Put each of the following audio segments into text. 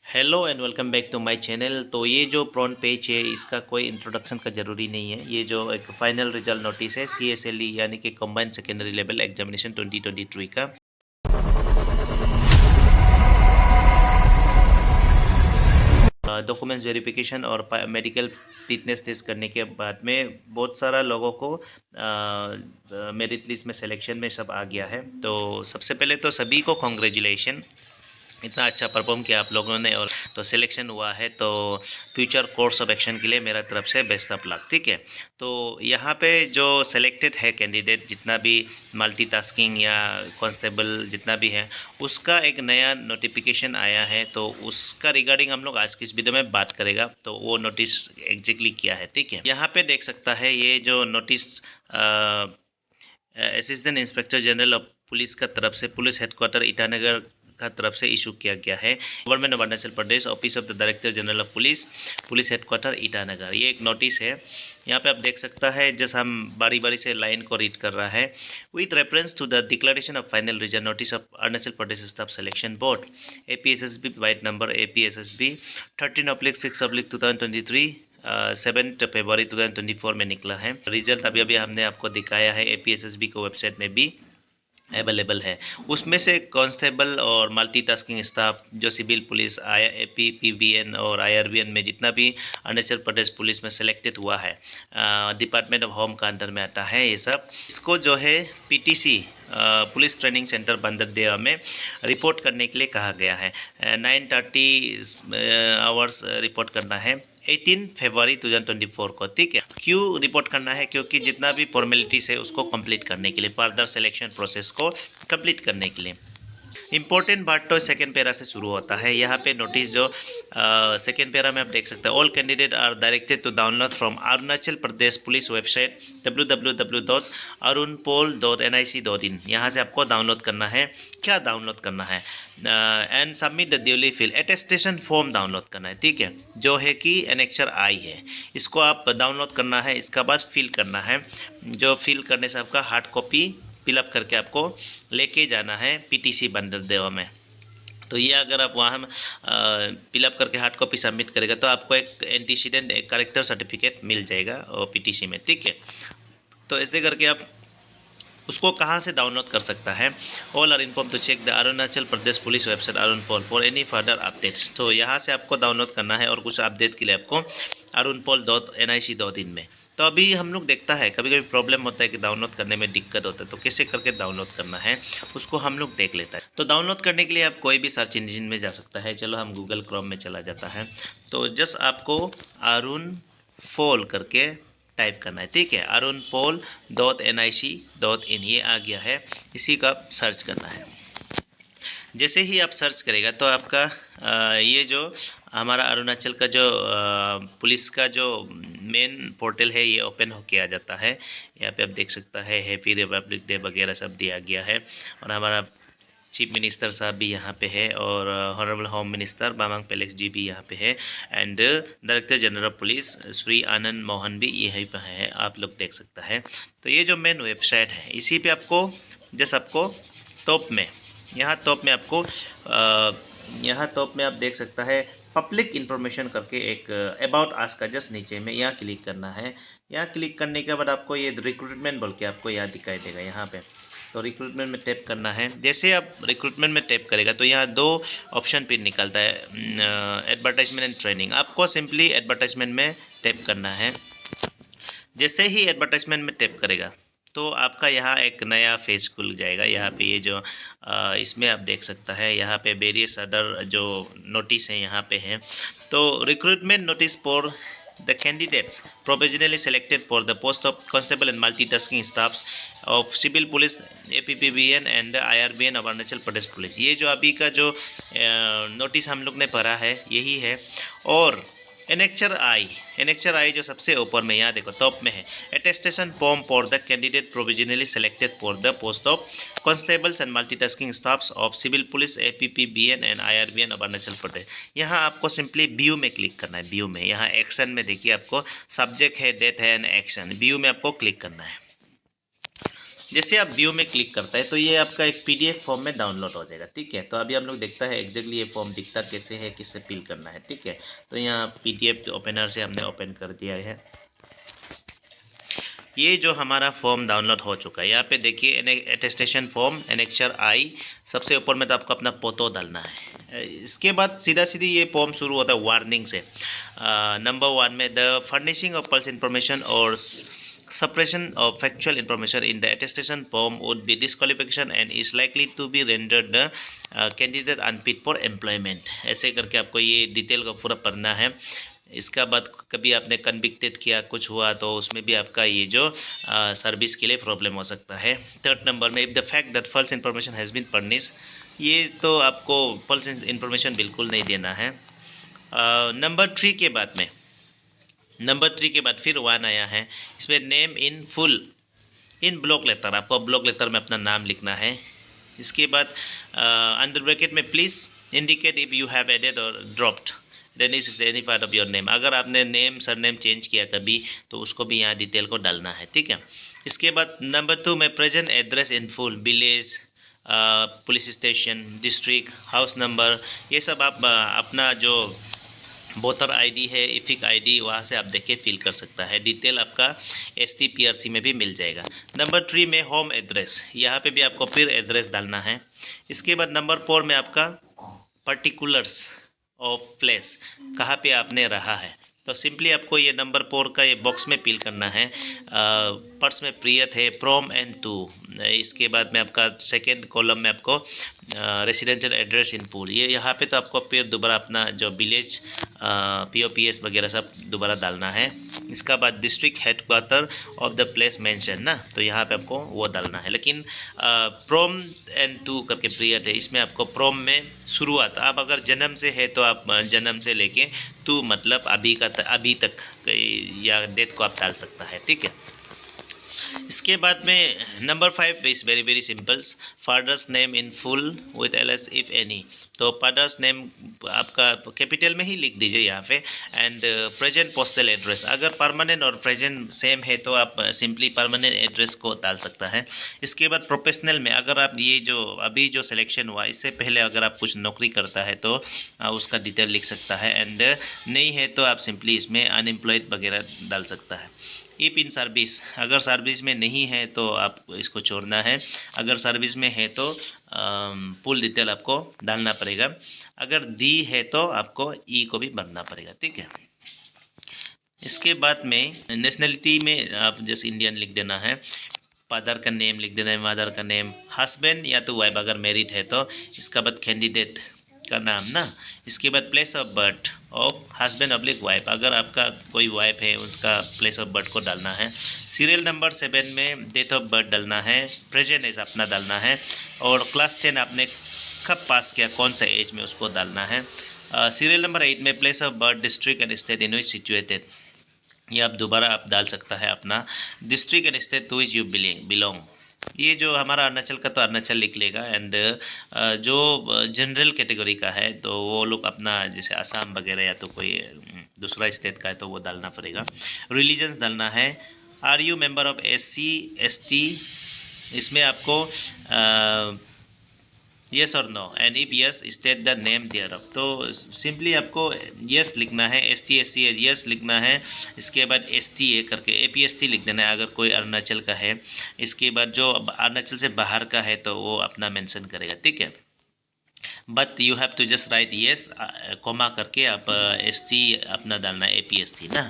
Hello and welcome back to my channel. तो ये जो प्रॉन पेज है इसका कोई इंट्रोडक्शन का ज़रूरी नहीं है। ये जो एक फाइनल रिजल्ट नोटिस है CSLE यानी कि कंबाइंड सेकेंडरी लेवल एग्जामिनेशन 2023 का डॉक्यूमेंट्स वेरिफिकेशन और मेडिकल फिटनेस टेस्ट करने के बाद में बहुत सारा लोगों को मेरिट लिस्ट में सिलेक्शन में सब आ गया है। तो सबसे पहले तो सभी को कॉन्ग्रेचुलेशन, इतना अच्छा परफॉर्म किया आप लोगों ने और तो सिलेक्शन हुआ है। तो फ्यूचर कोर्स ऑफ एक्शन के लिए मेरा तरफ से बेस्ट ऑफ लक। ठीक है, तो यहाँ पे जो सेलेक्टेड है कैंडिडेट जितना भी मल्टीटास्किंग या कांस्टेबल जितना भी है उसका एक नया नोटिफिकेशन आया है। तो उसका रिगार्डिंग हम लोग आज की इस वीडियो में बात करेगा। तो वो नोटिस एग्जैक्टली क्या है, ठीक है, यहाँ पे देख सकता है ये जो notice assistant inspector general of police का तरफ से पुलिस हेडक्वार्टर ईटानगर का तरफ से इशू किया गया है। Government of Arunachal Pradesh, office of the director general of police, police headquarter Itanagar, ये एक नोटिस है। यहाँ पे आप देख सकता है, जैसे हम बारी बारी से लाइन को रीड कर रहा है। With reference to the declaration of final result notice of Arunachal Pradesh staff selection board APSSB vide number APSSB 13/6/2023 7 फरवरी 2024 में निकला है। रिजल्ट अभी अभी हमने आपको दिखाया है, APSSB को वेबसाइट में भी अवेलेबल है। उसमें से कांस्टेबल और मल्टीटास्किंग स्टाफ जो सिविल पुलिस AP PVN और IRVN में जितना भी अरुणाचल प्रदेश पुलिस में सेलेक्टेड हुआ है, डिपार्टमेंट ऑफ होम का अंडर में आता है ये सब। इसको जो है PTC police training centre Banderdewa में रिपोर्ट करने के लिए कहा गया है। 9:30 आवर्स रिपोर्ट करना है 18 फरवरी 2024 को। ठीक है, क्यों रिपोर्ट करना है? क्योंकि जितना भी फॉर्मेलिटीज है उसको कंप्लीट करने के लिए, फर्दर सिलेक्शन प्रोसेस को कंप्लीट करने के लिए। इंपॉर्टेंट पार्ट तो सेकेंड पैरा से शुरू होता है। यहाँ पे नोटिस जो सेकेंड पैरा में आप देख सकते हैं, all candidate are directed to download from Arunachal Pradesh police website www.arunpol.nic.in। यहाँ से आपको डाउनलोड करना है। क्या डाउनलोड करना है? And submit the duly fill attestation form download करना है। ठीक है, जो है कि एनेक्चर आई है, इसको आप डाउनलोड करना है। इसके बाद फिल करना है। जो फिल करने से आपका हार्ड कॉपी फिलअप करके आपको लेके जाना है PTC बंदरदेवा में। तो ये अगर आप वहाँ फिलअप करके हार्ड कॉपी सबमिट करेगा तो आपको एक एंटीसीडेंट एक करेक्टर सर्टिफिकेट मिल जाएगा और PTC में। ठीक है, तो ऐसे करके आप उसको कहाँ से डाउनलोड कर सकता है? All are inform to check the Arunachal Pradesh police website Arunpol for any further updates. तो यहाँ से आपको डाउनलोड करना है और कुछ अपडेट के लिए आपको arunpol.nic.in में। तो अभी हम लोग देखता है कभी कभी प्रॉब्लम होता है कि डाउनलोड करने में दिक्कत होता है, तो कैसे करके डाउनलोड करना है उसको हम लोग देख लेता है। तो डाउनलोड करने के लिए आप कोई भी सर्च इंजन में जा सकता है। चलो हम गूगल क्रोम में चला जाता है। तो जस्ट आपको arunpol करके टाइप करना है। ठीक है, arunpol.nic.in ये आ गया है, इसी का सर्च करना है। जैसे ही आप सर्च करेगा तो आपका ये जो हमारा अरुणाचल का जो पुलिस का जो मेन पोर्टल है ये ओपन होके आ जाता है। यहाँ पे आप देख सकता है हैप्पी रिपब्लिक डे वगैरह सब दिया गया है। और हमारा चीफ मिनिस्टर साहब भी यहाँ पे है और honourable home minister Bamang Felix ji भी यहाँ पे है and director general of police Shri Anand Mohan भी यहीं पे है, आप लोग देख सकता है। तो ये जो मेन वेबसाइट है इसी पे आपको जैसे आपको टॉप में आपको यहाँ टॉप में आप देख सकता है पब्लिक इन्फॉर्मेशन करके एक अबाउट आस का जस्ट नीचे में यहाँ क्लिक करना है। यहाँ क्लिक करने के बाद आपको ये रिक्रूटमेंट बोल के आपको यहाँ दिखाई देगा। यहाँ पे तो रिक्रूटमेंट में टैप करना है। जैसे आप रिक्रूटमेंट में टैप करेगा तो यहाँ दो ऑप्शन पे निकलता है, एडवर्टाइजमेंट एंड ट्रेनिंग। आपको सिंपली एडवर्टाइजमेंट में टैप करना है। जैसे ही एडवर्टाइजमेंट में टैप करेगा तो आपका यहाँ एक नया फेज खुल जाएगा। यहाँ पे ये जो इसमें आप देख सकता है, यहाँ पे वेरियस अदर जो नोटिस है यहाँ पे है। तो recruitment notice for the candidates provisionally selected for the post of constable and multitasking staffs of civil police APPVN and IRVN of Arunachal Pradesh police. ये जो अभी का जो नोटिस हम लोग ने पढ़ा है यही है। और एनेक्चर आई जो सबसे ऊपर में यहाँ देखो टॉप में है, attestation form for the candidate provisionally selected for the post of constables and multitasking staffs of civil police APPVN and IRVN of Arunachal Pradesh. यहाँ आपको सिंपली व्यू में क्लिक करना है। व्यू में यहाँ एक्शन में देखिए आपको सब्जेक्ट है, डेट है एंड एक्शन। व्यू में आपको क्लिक करना है। जैसे आप व्यू में क्लिक करता है तो ये आपका एक PDF फॉर्म में डाउनलोड हो जाएगा, ठीक है। तो अभी हम लोग देखता है एग्जैक्टली ये फॉर्म दिखता कैसे है, किससे फिल करना है, ठीक है। तो यहाँ PDF ओपनर से हमने ओपन कर दिया है। ये जो हमारा फॉर्म डाउनलोड हो चुका है, यहाँ पे देखिए अटेस्टेशन फॉर्म एनेक्चर आई, सबसे ऊपर में तो आपको अपना फोटो डालना है। इसके बाद सीधा सीधी ये फॉर्म शुरू होता है वार्निंग से। नंबर 1 में the furnishing of personal information और suppression of factual information in the attestation form would be disqualification and is likely to be rendered the candidate unfit for employment। ऐसे करके आपको ये डिटेल को पूरा पढ़ना है। इसका बाद कभी आपने कन्विक्टेड किया, कुछ हुआ, तो उसमें भी आपका ये जो सर्विस के लिए प्रॉब्लम हो सकता है। थर्ड नंबर में if the fact that false information has been furnish, ये तो आपको फॉल्स इन्फॉर्मेशन बिल्कुल नहीं देना है। नंबर 3 के बाद में फिर 1 आया है, इसमें name in full in block letter, आपको ब्लॉक लेटर में अपना नाम लिखना है। इसके बाद अंडर ब्रैकेट में please indicate if you have added और dropped any part of your name, अगर आपने नेम सरनेम चेंज किया कभी तो उसको भी यहाँ डिटेल को डालना है, ठीक है। इसके बाद नंबर 2 में present address in full, village, police station, district, house number, ये सब आप अपना जो वोटर आईडी है, इफिक आईडी, वहाँ से आप देख के फिल कर सकता है। डिटेल आपका ST PRC में भी मिल जाएगा। नंबर 3 में होम एड्रेस, यहाँ पे भी आपको फिर एड्रेस डालना है। इसके बाद नंबर 4 में आपका पर्टिकुलर्स ऑफ प्लेस, कहाँ पे आपने रहा है, तो सिंपली आपको ये नंबर 4 का ये बॉक्स में फिल करना है। पर्स में प्रियत है, फ्रॉम एंड टू। इसके बाद में आपका सेकेंड कॉलम में आपको रेसिडेंशियल एड्रेस इन फुल, ये यहाँ पे तो आपको फिर दोबारा अपना जो विलेज POPS वगैरह सब दोबारा डालना है। इसका बाद district headquarter of the place mention ना, तो यहाँ पे आपको वो डालना है। लेकिन फ्रॉम एंड टू करके पीरियड है, इसमें आपको फ्रॉम में शुरुआत, आप अगर जन्म से है तो आप जन्म से लेके टू मतलब अभी तक या डेट को आप डाल सकता है, ठीक है। इसके बाद में number 5 is very very simple, father's name in full with LS if any, तो फादर्स नेम आपका कैपिटल में ही लिख दीजिए यहाँ पे। एंड प्रेजेंट पोस्टल एड्रेस, अगर परमानेंट और प्रेजेंट सेम है तो आप सिंपली परमानेंट एड्रेस को डाल सकता है। इसके बाद प्रोफेशनल में अगर आप ये जो अभी जो सिलेक्शन हुआ इससे पहले अगर आप कुछ नौकरी करता है तो उसका डिटेल लिख सकता है। एंड नहीं है तो आप सिंपली इसमें अनएम्प्लॉयड वगैरह डाल सकता है। इफ इन सर्विस, अगर सर्विस में नहीं है तो आप इसको छोड़ना है, अगर सर्विस में है तो फुल डिटेल आपको डालना पड़ेगा, अगर दी है तो आपको ई को भी भरना पड़ेगा, ठीक है। इसके बाद में नेशनलिटी में आप जैसे इंडियन लिख देना है, फादर का नेम लिख देना है, मदर का नेम, हस्बैंड या तो वाइफ अगर मैरिड है तो, इसका बाद कैंडिडेट का नाम ना। इसके बाद place of birth of husband oblique wife, अगर आपका कोई वाइफ है उसका प्लेस ऑफ बर्थ को डालना है। सीरियल नंबर 7 में डेट ऑफ बर्थ डालना है, प्रेजेंट एज अपना डालना है, और क्लास 10 आपने कब पास किया, कौन सा एज में, उसको डालना है। सीरियल नंबर 8 में place of birth, district and state in which situated, ये आप दोबारा आप डाल सकता है अपना district and state to which you belong. ये जो हमारा अरुणाचल का तो अरुणाचल लिख लेगा। एंड जो जनरल कैटेगरी का है तो वो लोग अपना जैसे आसाम वगैरह या तो कोई दूसरा स्टेट का है तो वो डालना पड़ेगा। रिलीजन्स डालना है, are you member of SC ST, इसमें आपको येस और no, and if yes state the name thereof, तो सिंपली आपको यस लिखना है, ST SC यस लिखना है। इसके बाद STA करके APST लिख देना है अगर कोई अरुणाचल का है। इसके बाद जो अरुणाचल से बाहर का है तो वो अपना मेंशन करेगा, ठीक है। But you have to just write yes comma करके आप ST अपना डालना है, APST ना।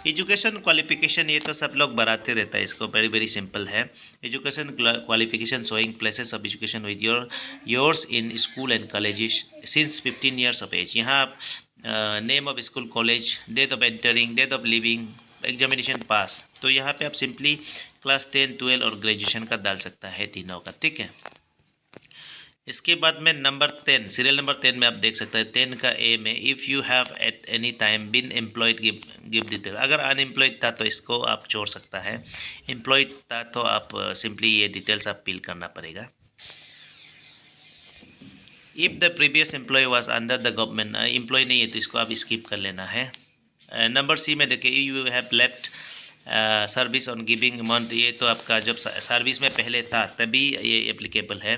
एजुकेशन क्वालिफिकेशन ये तो सब लोग बढ़ाते रहता है, इसको वेरी वेरी सिंपल है। Education qualification showing places of education with yours in school and colleges since 15 years of age, यहाँ आप name of school college, date of entering, date of leaving, examination pass, तो यहाँ पे आप simply class 10 12 और graduation का डाल सकता है तीनों का, ठीक है। इसके बाद में नंबर 10 सीरियल नंबर 10 में आप देख सकते हैं 10 का A में if you have at any time been employed give detail, अगर अनएम्प्लॉयड था तो इसको आप छोड़ सकता है, एम्प्लॉयड था तो आप सिंपली ये डिटेल्स आप फिल करना पड़ेगा। If the previous employ was under the government, employ नहीं है तो इसको आप स्किप कर लेना है। नंबर C में देखिए you have left service on giving month, ये तो आपका जब सर्विस में पहले था तभी ये एप्लीकेबल है।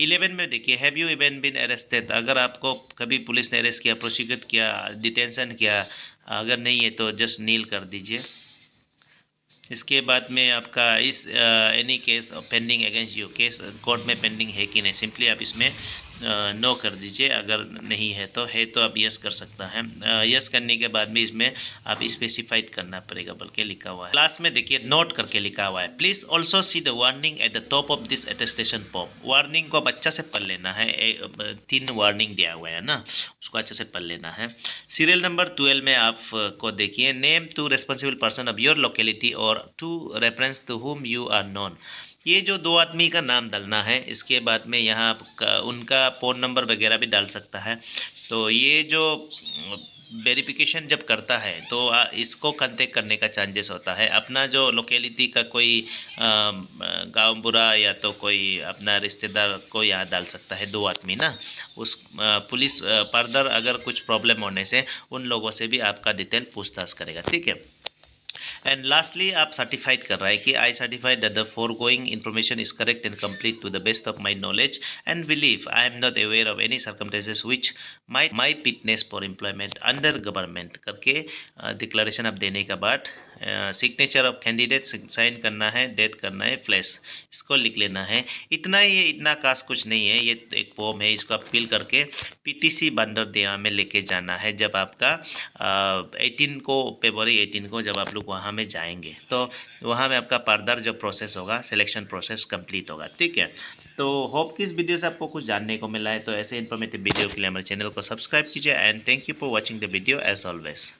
11 में देखिए, have you even been arrested, अगर आपको कभी पुलिस ने अरेस्ट किया, प्रोसिक्यूट किया, डिटेंशन किया, अगर नहीं है तो जस्ट नील कर दीजिए। इसके बाद में आपका इस any case pending against you, case court में पेंडिंग है कि नहीं, सिंपली आप इसमें नो कर दीजिए। अगर नहीं है तो आप यस कर सकता है। यस करने के बाद में इसमें आप स्पेसिफाइड करना पड़ेगा, बल्कि लिखा हुआ है लास्ट में, देखिए नोट करके लिखा हुआ है, please also see the warning at the top of this attestation form. Warning को आप अच्छा से पढ़ लेना है, 3 वार्निंग दिया हुआ है ना, उसको अच्छे से पढ़ लेना है। सीरियल नंबर 12 में आप को देखिए, name to responsible person of your locality और to reference to whom you are known. ये जो 2 आदमी का नाम डालना है, इसके बाद में यहाँ आप उनका फ़ोन नंबर वगैरह भी डाल सकता है। तो ये जो वेरिफिकेशन जब करता है तो इसको कांटेक्ट करने का चांसेस होता है। अपना जो लोकेलिटी का कोई गांव बुरा या तो कोई अपना रिश्तेदार को यहाँ डाल सकता है, 2 आदमी ना, उस पुलिस फर्दर अगर कुछ प्रॉब्लम होने से उन लोगों से भी आपका डिटेल पूछताछ करेगा, ठीक है। एंड लास्टली आप सर्टिफाइड कर रहा है कि I certified that the foregoing information is correct and complete to the best of my knowledge and believe I am not aware of any circumstances which my fitness for employment under government करके declaration आप देने के बाद signature of candidate sign करना है, date करना है, flash इसको लिख लेना है। इतना ही है, इतना खास कुछ नहीं है। ये एक फॉर्म है, इसको आप फिल करके पीटीसी बंदरदेवा में लेके जाना है। जब आपका 18 को फरवरी 18 को जब आप लोग वहाँ में जाएंगे तो वहाँ में आपका फर्दर जो प्रोसेस होगा, सिलेक्शन प्रोसेस कंप्लीट होगा, ठीक है। तो होप कि इस वीडियो से आपको कुछ जानने को मिला है। तो ऐसे इन्फॉर्मेटिव वीडियो के लिए हमारे चैनल को सब्सक्राइब कीजिए and thank you for watching the video as always.